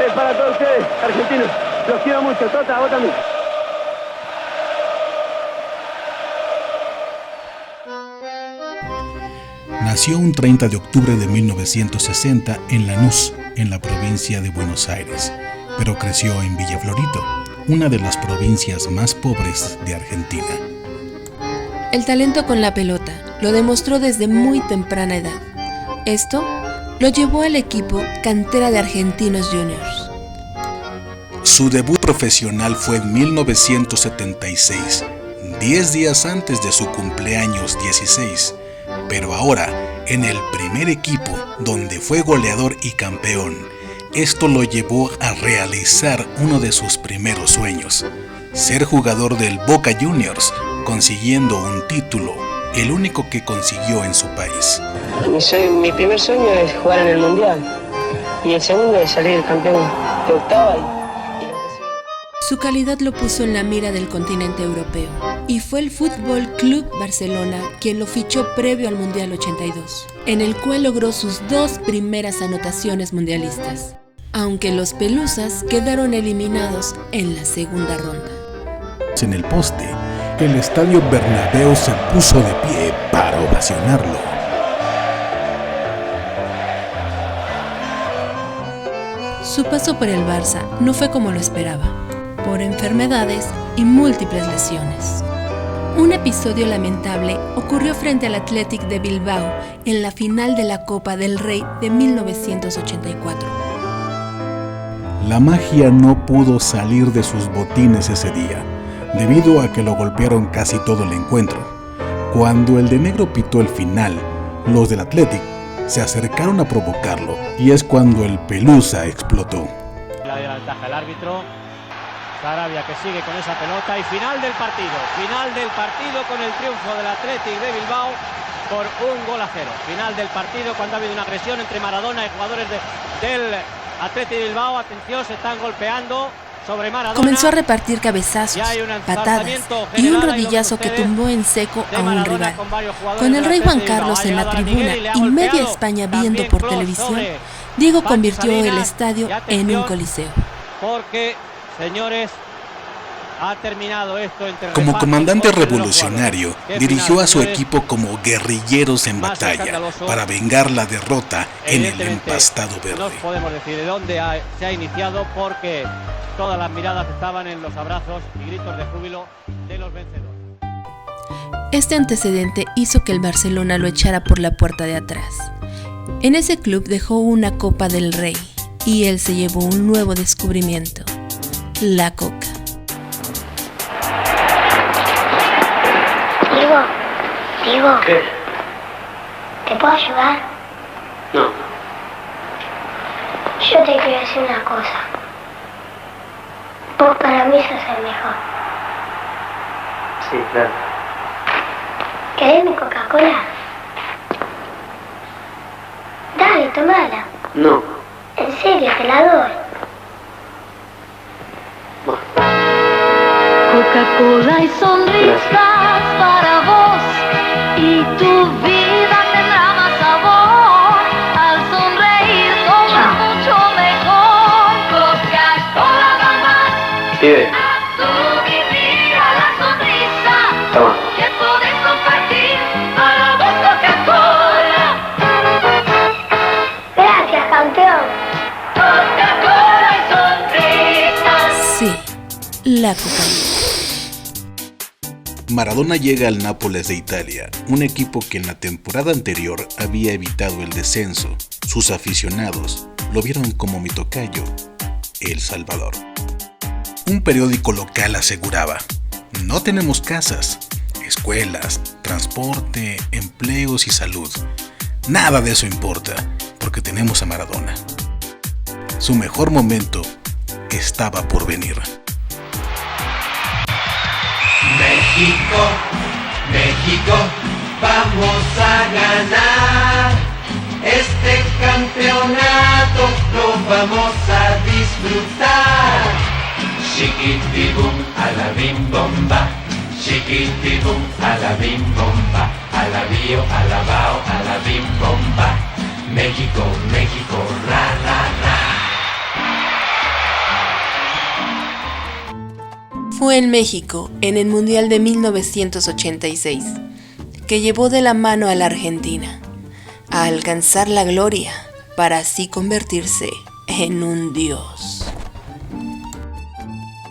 Es para todos ustedes, argentinos. Los quiero mucho. Tota, vos también. Nació un 30 de octubre de 1960 en Lanús, en la provincia de Buenos Aires, pero creció en Villa Fiorito, una de las provincias más pobres de Argentina. El talento con la pelota lo demostró desde muy temprana edad. Esto lo llevó al equipo Cantera de Argentinos Juniors. Su debut profesional fue en 1976, 10 días antes de su cumpleaños 16, pero ahora en el primer equipo donde fue goleador y campeón. Esto lo llevó a realizar uno de sus primeros sueños, ser jugador del Boca Juniors, consiguiendo un título, el único que consiguió en su país. Mi primer sueño es jugar en el Mundial y el segundo es salir campeón de octava. Su calidad lo puso en la mira del continente europeo y fue el Fútbol Club Barcelona quien lo fichó previo al Mundial 82, en el cual logró sus 2 primeras anotaciones mundialistas, aunque los pelusas quedaron eliminados en la segunda ronda. En el poste, el estadio Bernabéu se puso de pie para ovacionarlo. Su paso por el Barça no fue como lo esperaba, por enfermedades y múltiples lesiones. Un episodio lamentable ocurrió frente al Athletic de Bilbao en la final de la Copa del Rey de 1984. La magia no pudo salir de sus botines ese día, debido a que lo golpearon casi todo el encuentro. Cuando el de negro pitó el final, los del Athletic se acercaron a provocarlo y es cuando el Pelusa explotó. La ventaja el árbitro. Sarabia que sigue con esa pelota y final del partido con el triunfo del Athletic de Bilbao por 1-0. Final del partido cuando ha habido una agresión entre Maradona y jugadores del Athletic de Bilbao. Atención, se están golpeando sobre Maradona. Comenzó a repartir cabezazos, patadas y un rodillazo que tumbó en seco a un rival. Con el rey Juan Carlos en la tribuna y media España viendo por televisión, Diego convirtió el estadio en un coliseo. Porque, señores, ha terminado esto entre como comandante revolucionario, dirigió a su equipo como guerrilleros en batalla para vengar la derrota en el empastado verde. No podemos decir de dónde se ha iniciado porque todas las miradas estaban en los abrazos y gritos de júbilo de los vencedores. Este antecedente hizo que el Barcelona lo echara por la puerta de atrás. En ese club dejó una Copa del Rey y él se llevó un nuevo descubrimiento: la coca. Diego. ¿Qué? ¿Te puedo ayudar? No. Yo te quiero decir una cosa. Vos para mí sos el mejor. Sí, claro. ¿Querés mi Coca-Cola? Dale, tomala. No. En serio, te la doy. Coca-Cola y sonrisas para vos, y tu vida tendrá más sabor. Al sonreír todo es mucho mejor. Coca-Cola da más Pibe. a tu vivir, a la sonrisa Toma. que podés compartir. Para vos Coca-Cola. Gracias, campeón. Coca-Cola y sonrisas. Sí, la cocaína. Maradona llega al Nápoles de Italia, un equipo que en la temporada anterior había evitado el descenso. Sus aficionados lo vieron como mi tocayo, El Salvador. Un periódico local aseguraba: no tenemos casas, escuelas, transporte, empleos y salud. Nada de eso importa, porque tenemos a Maradona. Su mejor momento estaba por venir. México, México, vamos a ganar. Este campeonato lo vamos a disfrutar. Chiquitibum a la bim bomba, chiquitibum a la bim bomba, a la bio, a la bao, a la bim bomba. México, México, ra, ra, ra. fue en México, en el Mundial de 1986, que llevó de la mano a la Argentina a alcanzar la gloria para así convertirse en un dios.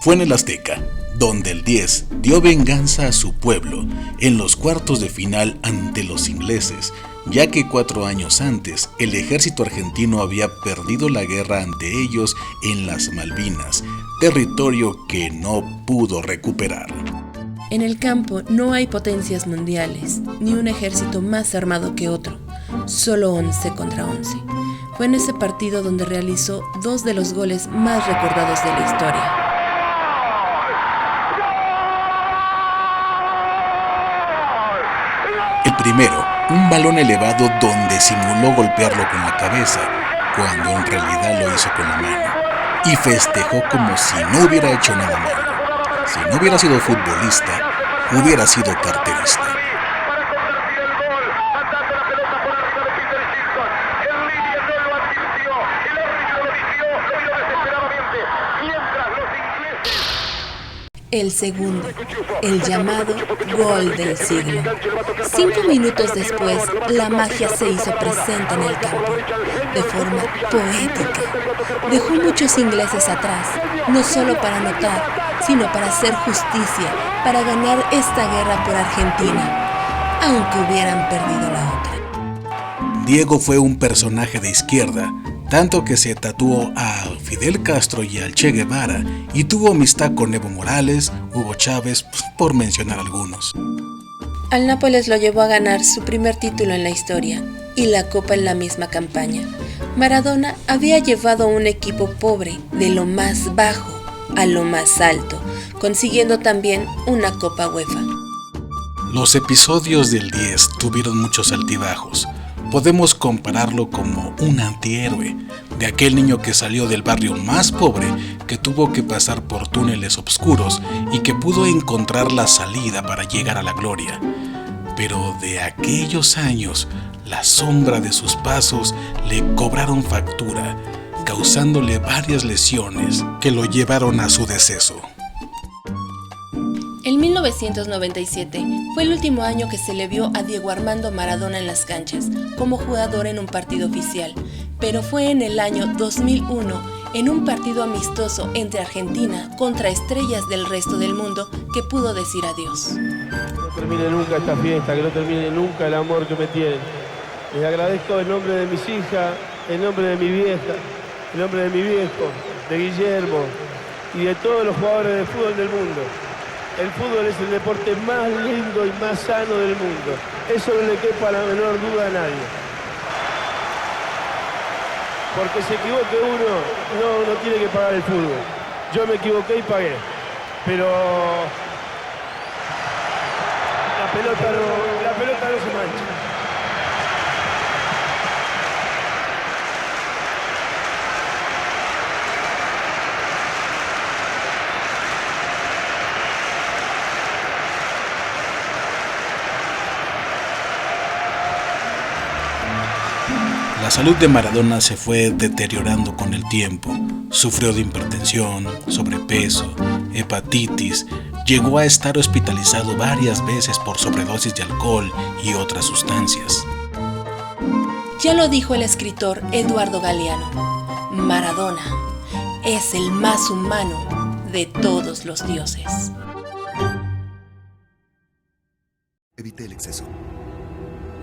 Fue en el Azteca, donde el 10 dio venganza a su pueblo en los cuartos de final ante los ingleses, ya que 4 años antes el ejército argentino había perdido la guerra ante ellos en las Malvinas, territorio que no pudo recuperar. En el campo no hay potencias mundiales, ni un ejército más armado que otro, solo 11 contra 11. Fue en ese partido donde realizó 2 de los goles más recordados de la historia. El primero, un balón elevado donde simuló golpearlo con la cabeza, cuando en realidad lo hizo con la mano, y festejó como si no hubiera hecho nada malo. Si no hubiera sido futbolista, hubiera sido carterista. El segundo, el llamado gol del siglo. 5 minutos después, la magia se hizo presente en el campo, de forma poética. Dejó muchos ingleses atrás, no solo para anotar, sino para hacer justicia, para ganar esta guerra por Argentina, aunque hubieran perdido la otra. Diego fue un personaje de izquierda, tanto que se tatuó a Fidel Castro y al Che Guevara, y tuvo amistad con Evo Morales, Hugo Chávez, por mencionar algunos. Al Nápoles lo llevó a ganar su primer título en la historia y la Copa en la misma campaña. Maradona había llevado a un equipo pobre de lo más bajo a lo más alto, consiguiendo también una Copa UEFA. Los episodios del 10 tuvieron muchos altibajos. Podemos compararlo como un antihéroe, de aquel niño que salió del barrio más pobre, que tuvo que pasar por túneles oscuros y que pudo encontrar la salida para llegar a la gloria. Pero de aquellos años, la sombra de sus pasos le cobraron factura, causándole varias lesiones que lo llevaron a su deceso. En 1997 fue el último año que se le vio a Diego Armando Maradona en las canchas como jugador en un partido oficial, pero fue en el año 2001, en un partido amistoso entre Argentina contra estrellas del resto del mundo, que pudo decir adiós. Que no termine nunca esta fiesta, que no termine nunca el amor que me tienen. Les agradezco en nombre de mis hijas, en nombre de mi vieja, en nombre de mi viejo, de Guillermo y de todos los jugadores de fútbol del mundo. El fútbol es el deporte más lindo y más sano del mundo. Eso no le quepa la menor duda a nadie. Porque se equivoque uno, no tiene que pagar el fútbol. Yo me equivoqué y pagué. Pero la pelota no se mancha. La salud de Maradona se fue deteriorando con el tiempo. Sufrió de hipertensión, sobrepeso, hepatitis, llegó a estar hospitalizado varias veces por sobredosis de alcohol y otras sustancias. Ya lo dijo el escritor Eduardo Galeano, Maradona es el más humano de todos los dioses. Evité el exceso.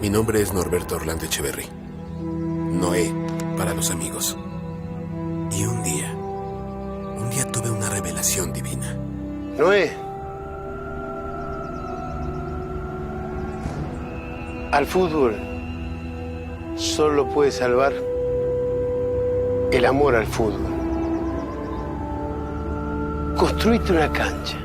Mi nombre es Norberto Orlando Echeverry. Noé para los amigos. Y un día tuve una revelación divina. Noé, al fútbol solo puede salvar el amor al fútbol. Construiste una cancha.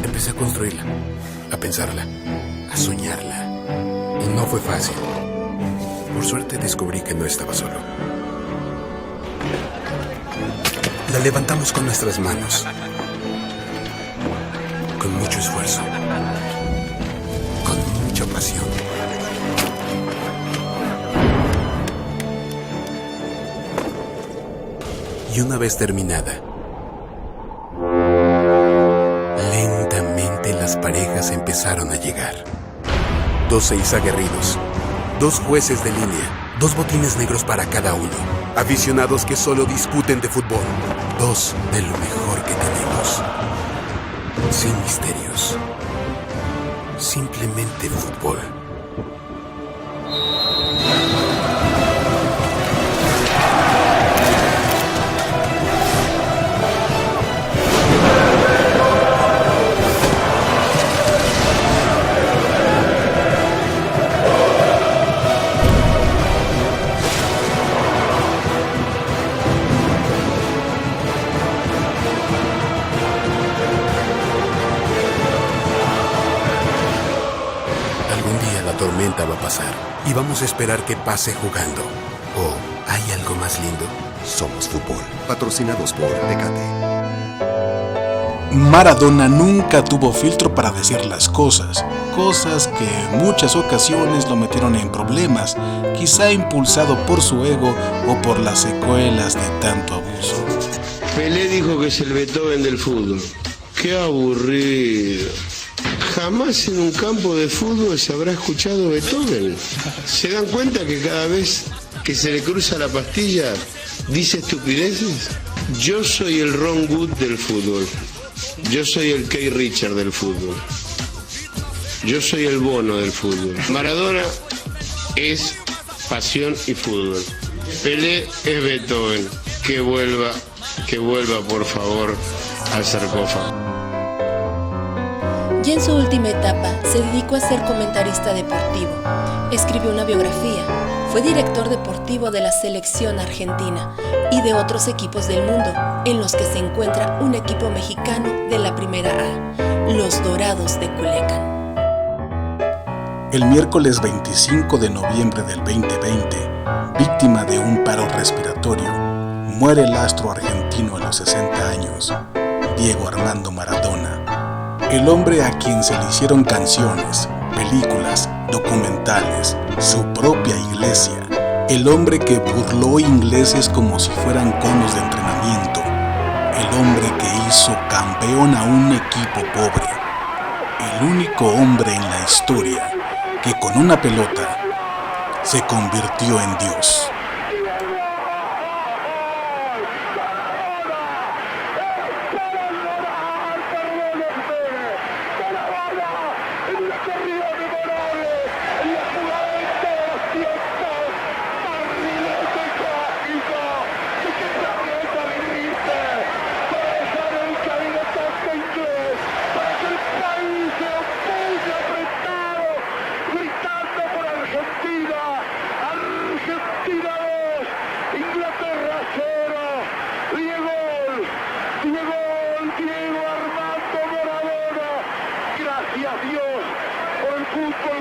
Empecé a construirla, a pensarla, a soñarla. Y no fue fácil. Por suerte descubrí que no estaba solo. La levantamos con nuestras manos, con mucho esfuerzo, con mucha pasión. Y una vez terminada, lentamente las parejas empezaron a llegar. 2 6 aguerridos, 2 jueces de línea, 2 botines negros para cada uno. Aficionados que solo discuten de fútbol. 2 de lo mejor que tenemos. Sin misterios. Simplemente fútbol. Tormenta va a pasar y vamos a esperar que pase jugando. ¿O hay algo más lindo? Somos Fútbol, patrocinados por Tecate. Maradona nunca tuvo filtro para decir las cosas que en muchas ocasiones lo metieron en problemas, quizá impulsado por su ego o por las secuelas de tanto abuso. Pelé dijo que es el Beethoven del fútbol. ¡Qué aburrido! Jamás en un campo de fútbol se habrá escuchado Beethoven. ¿Se dan cuenta que cada vez que se le cruza la pastilla dice estupideces? Yo soy el Ron Wood del fútbol. Yo soy el Keith Richards del fútbol. Yo soy el Bono del fútbol. Maradona es pasión y fútbol. Pelé es Beethoven. Que vuelva por favor al sarcófago. Y en su última etapa se dedicó a ser comentarista deportivo. Escribió una biografía. Fue director deportivo de la selección argentina y de otros equipos del mundo, en los que se encuentra un equipo mexicano de la Primera A, los Dorados de Culiacán. El miércoles 25 de noviembre del 2020, víctima de un paro respiratorio, muere el astro argentino a los 60 años, Diego Armando Maradona. El hombre a quien se le hicieron canciones, películas, documentales, su propia iglesia. El hombre que burló ingleses como si fueran conos de entrenamiento. El hombre que hizo campeón a un equipo pobre. El único hombre en la historia que con una pelota se convirtió en Dios.